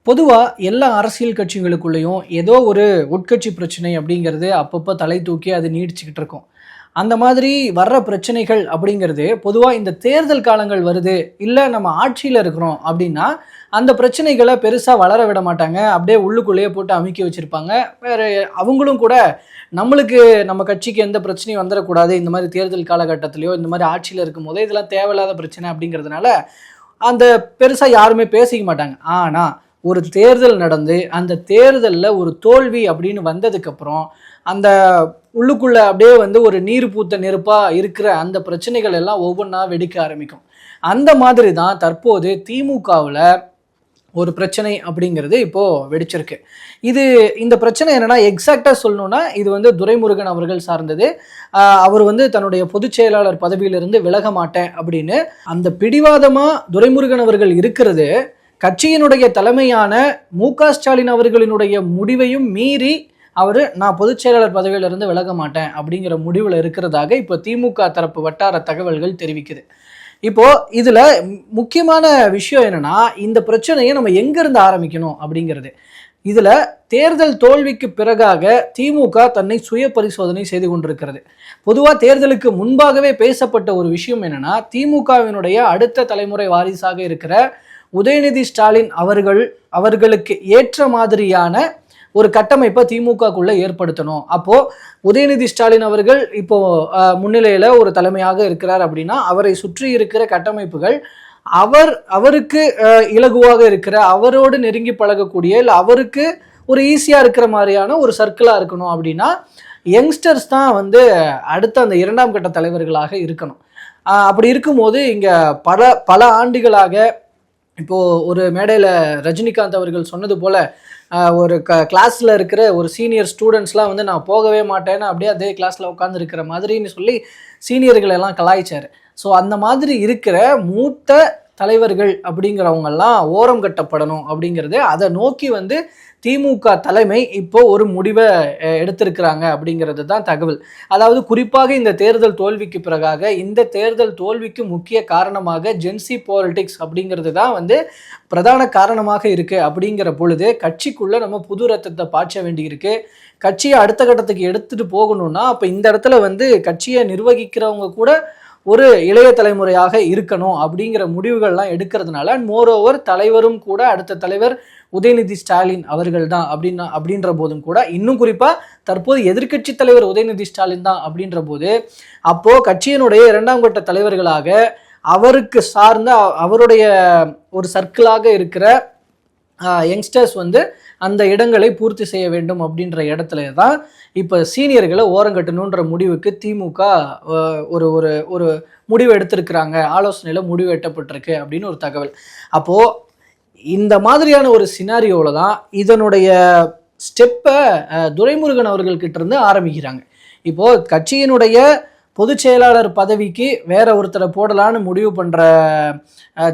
பொதுவாக எல்லா அரசியல் கட்சிகளுக்குள்ளேயும் ஏதோ ஒரு உட்கட்சி பிரச்சனை அப்படிங்கிறது அப்பப்போ தலை தூக்கி அது நீடிச்சுக்கிட்டு இருக்கும். அந்த மாதிரி வர்ற பிரச்சனைகள் அப்படிங்கிறது பொதுவாக இந்த தேர்தல் காலங்கள் வருது, இல்லை நம்ம ஆட்சியில் இருக்கிறோம் அப்படின்னா அந்த பிரச்சனைகளை பெருசாக வளர விட மாட்டாங்க. அப்படியே உள்ளுக்குள்ளேயே போட்டு அமுக்கி வச்சுருப்பாங்க. வேறு அவங்களும் கூட நம்மளுக்கு நம்ம கட்சிக்கு எந்த பிரச்சனையும் வந்துடக்கூடாது, இந்த மாதிரி தேர்தல் காலகட்டத்திலையோ இந்த மாதிரி ஆட்சியில் இருக்கும் போதே இதெல்லாம் தேவையில்லாத பிரச்சனை அப்படிங்கிறதுனால அந்த பெருசாக யாருமே பேசிக்க மாட்டாங்க. ஆனால் ஒரு தேர்தல் நடந்து அந்த தேர்தலில் ஒரு தோல்வி அப்படின்னு வந்ததுக்கப்புறம் அந்த உள்ளுக்குள்ளே அப்படியே ஒரு நீர் பூத்த நெருப்பாக இருக்கிற அந்த பிரச்சனைகள் எல்லாம் ஒவ்வொன்றா வெடிக்க ஆரம்பிக்கும். அந்த மாதிரி தான் தற்போது திமுகவில் ஒரு பிரச்சனை அப்படிங்கிறது இப்போது வெடிச்சிருக்கு. இந்த பிரச்சனை என்னென்னா, எக்ஸாக்டாக சொல்லணுன்னா இது துரைமுருகன் அவர்கள் சார்ந்தது. அவர் தன்னுடைய பொதுச் செயலாளர் பதவியிலிருந்து விலக மாட்டேன் அப்படின்னு அந்த பிடிவாதமாக துரைமுருகன் அவர்கள் இருக்கிறது கட்சியினுடைய தலைமையான மு.க. ஸ்டாலின் அவர்களினுடைய முடிவையும் மீறி நான் பொதுச் செயலாளர் பதவியிலிருந்து விலக மாட்டேன் அப்படிங்கிற முடிவில் இருக்கிறதாக இப்போ திமுக தரப்பு வட்டார தகவல்கள் தெரிவிக்குது. இப்போ இதுல முக்கியமான விஷயம் என்னன்னா, இந்த பிரச்சனையை நம்ம எங்கிருந்து ஆரம்பிக்கணும் அப்படிங்கிறது. இதுல தேர்தல் தோல்விக்கு பிறகாக திமுக தன்னை சுய பரிசோதனை செய்து கொண்டிருக்கிறது. பொதுவாக தேர்தலுக்கு முன்பாகவே பேசப்பட்ட ஒரு விஷயம் என்னன்னா, திமுகவினுடைய அடுத்த தலைமுறை வாரிசாக இருக்கிற உதயநிதி ஸ்டாலின் அவர்களுக்கு ஏற்ற மாதிரியான ஒரு கட்டமைப்பை திமுகக்குள்ள ஏற்படுத்தணும். அப்போ உதயநிதி ஸ்டாலின் அவர்கள் இப்போ முன்னிலையில ஒரு தலைமையாக இருக்கிறார் அப்படின்னா அவரை சுற்றி இருக்கிற கட்டமைப்புகள் அவருக்கு இலகுவாக இருக்கிற, அவரோடு நெருங்கி பழகக்கூடிய, இல்லை அவருக்கு ஒரு ஈஸியா இருக்கிற மாதிரியான ஒரு சர்க்கிளா இருக்கணும். அப்படின்னா யங்ஸ்டர்ஸ் தான் அடுத்த அந்த இரண்டாம் கட்ட தலைவர்களாக இருக்கணும். அப்படி இருக்கும்போது இங்க பல ஆண்டுகளாக இப்போ ஒரு மேடையில் ரஜினிகாந்த் அவர்கள் சொன்னது போல ஒரு கிளாஸில் இருக்கிற ஒரு சீனியர் ஸ்டூடெண்ட்ஸ்லாம் நான் போகவே மாட்டேன்னு அப்படியே அதே கிளாஸில் உட்காந்துருக்கிற மாதிரின்னு சொல்லி சீனியர்கள் எல்லாம் கலாய்ச்சார். ஸோ அந்த மாதிரி இருக்கிற மூத்த தலைவர்கள் அப்படிங்கிறவங்கெல்லாம் ஓரம் கட்டப்படணும் அப்படிங்கிறது, அதை நோக்கி திமுக தலைமை இப்போ ஒரு முடிவை எடுத்திருக்கிறாங்க அப்படிங்கிறது தான் தகவல். அதாவது குறிப்பாக இந்த தேர்தல் தோல்விக்கு பிறகாக இந்த தேர்தல் தோல்விக்கு முக்கிய காரணமாக ஜென்சி பாலிடிக்ஸ் அப்படிங்கிறது தான் பிரதான காரணமாக இருக்கு. அப்படிங்கிற பொழுது கட்சிக்குள்ள நம்ம புது ரத்தத்தை பாய்ச்ச வேண்டி இருக்கு. கட்சியை அடுத்த கட்டத்துக்கு எடுத்துட்டு போகணும்னா அப்போ இந்த இடத்துல கட்சியை நிர்வகிக்கிறவங்க கூட ஒரு இளைய தலைமுறையாக இருக்கணும் அப்படிங்கிற முடிவுகள்லாம் எடுக்கிறதுனால, மோரோவர் தலைவரும் கூட அடுத்த தலைவர் உதயநிதி ஸ்டாலின் அவர்கள் தான் அப்படின்ற போதும் கூட, இன்னும் குறிப்பாக தற்போது எதிர்க்கட்சி தலைவர் உதயநிதி ஸ்டாலின் தான் அப்படின்ற போது, அப்போ கட்சியினுடைய இரண்டாம் கட்ட தலைவர்களாக அவருக்கு சார்ந்த அவருடைய ஒரு சர்க்கிளாக இருக்கிற யங்ஸ்டர்ஸ் அந்த இடங்களை பூர்த்தி செய்ய வேண்டும் அப்படின்ற இடத்துல தான் இப்போ சீனியர்களை ஓரங்கட்டணுன்ற முடிவுக்கு திமுக ஒரு ஒரு ஒரு முடிவு எடுத்திருக்கிறாங்க. ஆலோசனையில் முடிவு எட்டப்பட்டிருக்கு அப்படின்னு ஒரு தகவல். அப்போது இந்த மாதிரியான ஒரு சினாரியோவில் தான் இதனுடைய ஸ்டெப்பை துரைமுருகன் அவர்கள்கிட்ட இருந்து ஆரம்பிக்கிறாங்க. இப்போது கட்சியினுடைய பொதுச் செயலாளர் பதவிக்கு வேற ஒருத்தரை போடலான்னு முடிவு பண்ணுற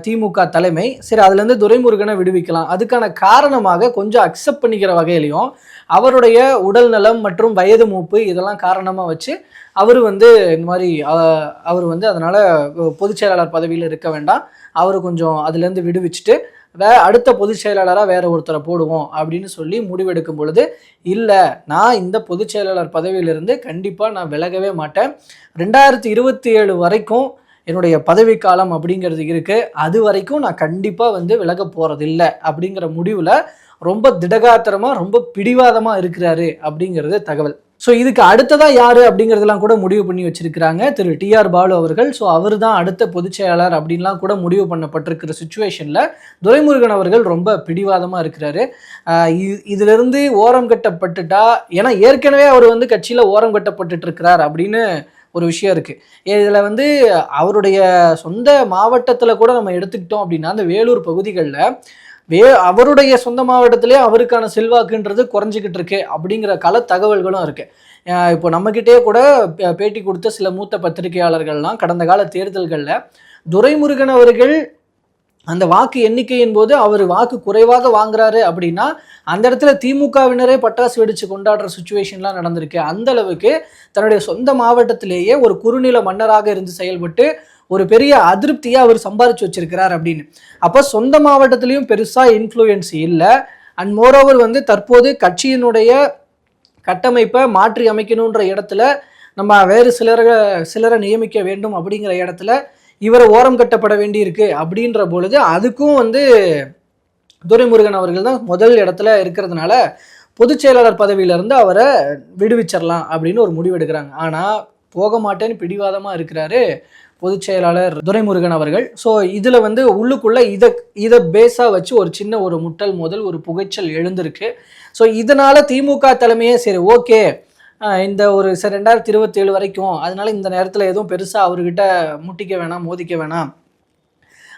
திமுக தலைமை, சரி அதுலேருந்து துரைமுருகனை விடுவிக்கலாம், அதுக்கான காரணமாக கொஞ்சம் அக்செப்ட் பண்ணிக்கிற வகையிலையும் அவருடைய உடல் நலம் மற்றும் வயது மூப்பு இதெல்லாம் காரணமாக வச்சு அவர் இந்த மாதிரி அவர் அதனால் பொதுச் செயலாளர் பதவியில் இருக்க வேண்டாம், அவர் கொஞ்சம் அதுலேருந்து விடுவிச்சுட்டு அடுத்த பொதுச் செயலாளராக வேற ஒருத்தரை போடுவோம் அப்படின்னு சொல்லி முடிவெடுக்கும் பொழுது, இல்லை நான் இந்த பொதுச் செயலாளர் பதவியிலிருந்து கண்டிப்பாக நான் விலகவே மாட்டேன், 2027 வரைக்கும் என்னுடைய பதவி காலம் அப்படிங்கிறது இருக்குது, அது வரைக்கும் நான் கண்டிப்பாக விலக போகிறதில்லை அப்படிங்கிற முடிவில் ரொம்ப திடகாத்திரமாக ரொம்ப பிடிவாதமாக இருக்கிறாரு அப்படிங்கிறது தகவல். ஸோ இதுக்கு அடுத்ததாக யார் அப்படிங்கிறதெல்லாம் கூட முடிவு பண்ணி வச்சிருக்கிறாங்க திரு டி.ஆர். பாலு அவர்கள். ஸோ அவர் தான் அடுத்த பொதுச் செயலாளர் அப்படின்லாம் கூட முடிவு பண்ணப்பட்டிருக்கிற சுச்சுவேஷனில் துரைமுருகன் அவர்கள் ரொம்ப பிடிவாதமாக இருக்கிறாரு. இதிலிருந்து ஓரம் கட்டப்பட்டுட்டா, ஏன்னா ஏற்கனவே அவர் கட்சியில் ஓரம் கட்டப்பட்டுட்டு இருக்கிறார் அப்படின்னு ஒரு விஷயம் இருக்குது. இதில் அவருடைய சொந்த மாவட்டத்தில் கூட நம்ம எடுத்துக்கிட்டோம் அப்படின்னா அந்த வேலூர் பகுதிகளில் அவருடைய சொந்த மாவட்டத்திலே அவருக்கான செல்வாக்குன்றது குறைஞ்சிக்கிட்டு இருக்கு அப்படிங்கிற தகவல்களும் இருக்கு. இப்போ நம்மகிட்டே கூட பேட்டி கொடுத்த சில மூத்த பத்திரிகையாளர்கள்லாம் கடந்த கால தேர்தல்களில் துரைமுருகன் அவர்கள் அந்த வாக்கு எண்ணிக்கையின் போது அவர் வாக்கு குறைவாக வாங்குறாரு அப்படின்னா அந்த இடத்துல திமுகவினரே பட்டாசு வெடிச்சு கொண்டாடுற சுச்சுவேஷன்லாம் நடந்திருக்கு. அந்த அளவுக்கு தன்னுடைய சொந்த மாவட்டத்திலேயே ஒரு குறுநில மன்னராக இருந்து செயல்பட்டு ஒரு பெரிய அதிருப்தியை அவர் சம்பாதிச்சு வச்சிருக்கிறார் அப்படின்னு. அப்போ சொந்த மாவட்டத்திலையும் பெருசாக இன்ஃப்ளூயன்ஸ் இல்லை. அண்ட் மோரோவர் வந்து தற்போது கட்சியினுடைய கட்டமைப்பை மாற்றி அமைக்கணுன்ற இடத்துல நம்ம வேறு சிலரை நியமிக்க வேண்டும் அப்படிங்கிற இடத்துல இவரை ஓரம் கட்டப்பட வேண்டியிருக்கு அப்படின்ற பொழுது அதுக்கும் வந்து துரைமுருகன் அவர்கள் தான் முதல் இடத்துல இருக்கிறதுனால பொதுச் செயலாளர் பதவியிலிருந்து அவரை விடுவிச்சிடலாம் அப்படின்னு ஒரு முடிவு எடுக்கிறாங்க. ஆனால் போக மாட்டேன்னு பிடிவாதமாக இருக்கிறாரு பொதுச் செயலாளர் துரைமுருகன் அவர்கள். ஸோ இதில் வந்து உள்ளுக்குள்ளே இதை பேஸாக வச்சு ஒரு சின்ன ஒரு முட்டல் மோதல் ஒரு புகைச்சல் எழுந்திருக்கு. ஸோ இதனால் திமுக தலைமையே சரி ஓகே இந்த ஒரு 2027 வரைக்கும் அதனால இந்த நேரத்தில் எதுவும் பெருசாக அவர்கிட்ட முட்டிக்க வேணாம் மோதிக்க வேணாம்,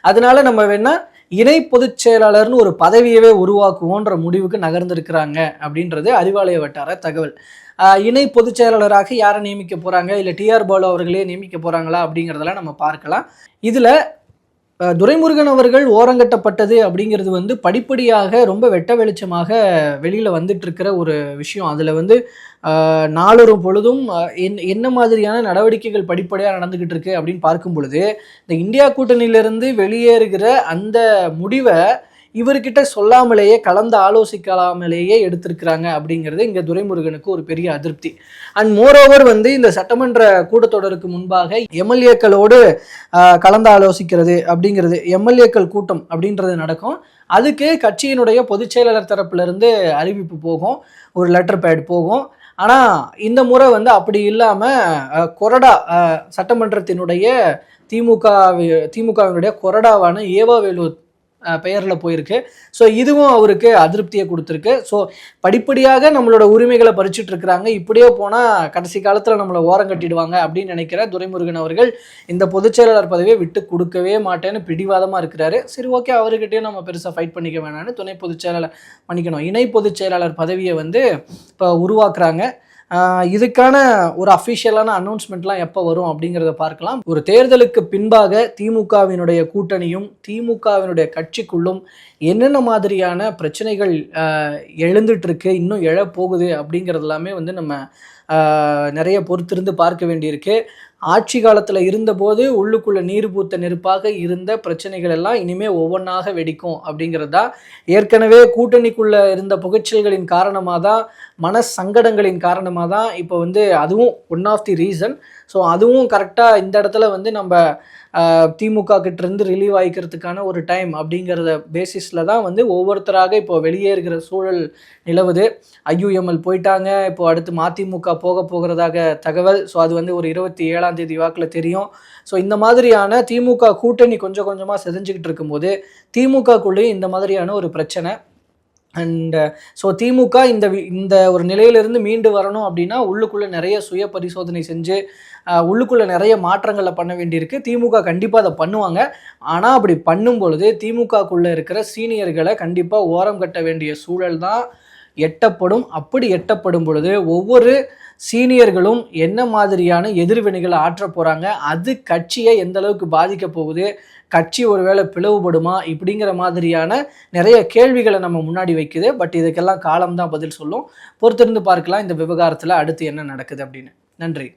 அதனால நம்ம வேணா இணை பொதுச் செயலாளர்னு ஒரு பதவியவே உருவாக்குவோன்ற முடிவுக்கு நகர்ந்திருக்கிறாங்க அப்படின்றது அறிவாலய வட்டார தகவல். இணை பொதுச் செயலாளராக யாரை நியமிக்க போகிறாங்க, இல்லை டிஆர் பாலு அவர்களே நியமிக்க போகிறாங்களா அப்படிங்கிறதெல்லாம் நம்ம பார்க்கலாம். இதில் துரைமுருகன் அவர்கள் ஓரங்கட்டப்பட்டது அப்படிங்கிறது வந்து படிப்படியாக ரொம்ப வெட்ட வெளிச்சமாக வெளியில் வந்துட்டு இருக்கிற ஒரு விஷயம். அதில் வந்து நாளொரும் பொழுதும் என்ன மாதிரியான நடவடிக்கைகள் படிப்படியாக நடந்துக்கிட்டு இருக்கு அப்படின்னு பார்க்கும் பொழுது இந்த இந்தியா கூட்டணியிலிருந்து வெளியேறுகிற அந்த முடிவை இவர்கிட்ட சொல்லாமலேயே கலந்து ஆலோசிக்கலாமலேயே எடுத்திருக்கிறாங்க அப்படிங்கிறது இங்கே துரைமுருகனுக்கு ஒரு பெரிய அதிருப்தி. அண்ட் மோரோவர் வந்து இந்த சட்டமன்ற கூட்டத்தொடருக்கு முன்பாக எம்எல்ஏக்களோடு கலந்து ஆலோசிக்கிறது அப்படிங்கிறது, எம்எல்ஏக்கள் கூட்டம் அப்படின்றது நடக்கும். அதுக்கு கட்சியினுடைய பொதுச் செயலாளர் தரப்புலேருந்து அறிவிப்பு போகும், ஒரு லெட்டர் பேட் போகும். ஆனால் இந்த முறை வந்து அப்படி இல்லாமல் கொறடா சட்டமன்றத்தினுடைய திமுகவினுடைய கொறடாவான ஏவாவேலு பெயரில் போயிருக்கு. ஸோ இதுவும் அவருக்கு அதிருப்தியை கொடுத்துருக்கு. ஸோ படிப்படியாக நம்மளோட உரிமைகளை பறிச்சுட்டு இருக்கிறாங்க, இப்படியே போனால் கடைசி காலத்தில் நம்மளை ஓரம் கட்டிடுவாங்க அப்படின்னு நினைக்கிற துரைமுருகன் அவர்கள் இந்த பொதுச் செயலாளர் பதவியை விட்டு கொடுக்கவே மாட்டேன்னு பிடிவாதமாக இருக்கிறாரு. சரி ஓகே, அவர்கிட்டயும் நம்ம பெருசாக ஃபைட் பண்ணிக்க வேணான்னு துணை பொதுச் செயலாளர் பண்ணிக்கணும், இணை பொதுச் செயலாளர் பதவியை வந்து இப்போ உருவாக்குறாங்க. இதுக்கான ஒரு அஃபிஷியலான அனௌன்ஸ்மெண்ட்லாம் எப்போ வரும் அப்படிங்கிறத பார்க்கலாம். ஒரு தேர்தலுக்கு பின்பாக திமுகவினுடைய கூட்டணியும் திமுகவினுடைய கட்சிக்குள்ளும் என்னென்ன மாதிரியான பிரச்சனைகள் எழுந்துட்டு இருக்கு, இன்னும் எழப்போகுது அப்படிங்கிறது எல்லாமே வந்து நம்ம நிறைய பொறுத்திருந்து பார்க்க வேண்டியிருக்கு. ஆட்சி காலத்தில் இருந்தபோது உள்ளுக்குள்ள நீர் பூத்த நெருப்பாக இருந்த பிரச்சனைகள் எல்லாம் இனிமேல் ஒவ்வொன்றாக வெடிக்கும் அப்படிங்கிறது தான். ஏற்கனவே கூட்டணிக்குள்ளே இருந்த புகைச்சல்களின் காரணமாக தான், மன சங்கடங்களின் காரணமாக தான் இப்போ வந்து அதுவும் one of the reason. So அதுவும் கரெக்டாக இந்த இடத்துல வந்து நம்ம திமுக கிட்டேருந்து ரிலீவ் ஆகிக்கிறதுக்கான ஒரு டைம் அப்படிங்கிறத பேசிஸில் தான் வந்து ஒவ்வொருத்தராக இப்போ வெளியேறுகிற சூழல் நிலவுது. ஐயுஎம்எல் போயிட்டாங்க, இப்போ அடுத்து மதிமுக போகிறதாக தகவல். ஸோ அது வந்து ஒரு 27ஆம் தேதி வாக்கில் தெரியும். ஸோ இந்த மாதிரியான திமுக கூட்டணி கொஞ்சம் கொஞ்சமாக செதஞ்சிக்கிட்டு இருக்கும்போது திமுகக்குள்ளேயும் இந்த மாதிரியான ஒரு பிரச்சனை. அண்ட் ஸோ திமுக இந்த ஒரு நிலையிலிருந்து மீண்டு வரணும் அப்படின்னா உள்ளுக்குள்ளே நிறைய சுய பரிசோதனை செஞ்சு உள்ளுக்குள்ளே நிறைய மாற்றங்களை பண்ண வேண்டியிருக்கு. திமுக கண்டிப்பாக அதை பண்ணுவாங்க. ஆனால் அப்படி பண்ணும் பொழுது திமுகக்குள்ளே இருக்கிற சீனியர்களை கண்டிப்பாக ஓரம் கட்ட வேண்டிய சூழல் தான் எட்டப்படும். அப்படி எட்டப்படும் பொழுது ஒவ்வொரு சீனியர்களும் என்ன மாதிரியான எதிர்வினைகளை ஆற்ற போகிறாங்க, அது கட்சியை எந்த அளவுக்கு பாதிக்க போகுது, கட்சி ஒருவேளை பிளவுபடுமா, இப்படிங்கிற மாதிரியான நிறைய கேள்விகளை நம்ம முன்னாடி வைக்குது. பட் இதுக்கெல்லாம் காலம்தான் பதில் சொல்லும். பொறுத்திருந்து பார்க்கலாம் இந்த விவகாரத்தில் அடுத்து என்ன நடக்குது அப்படின்னு. நன்றி.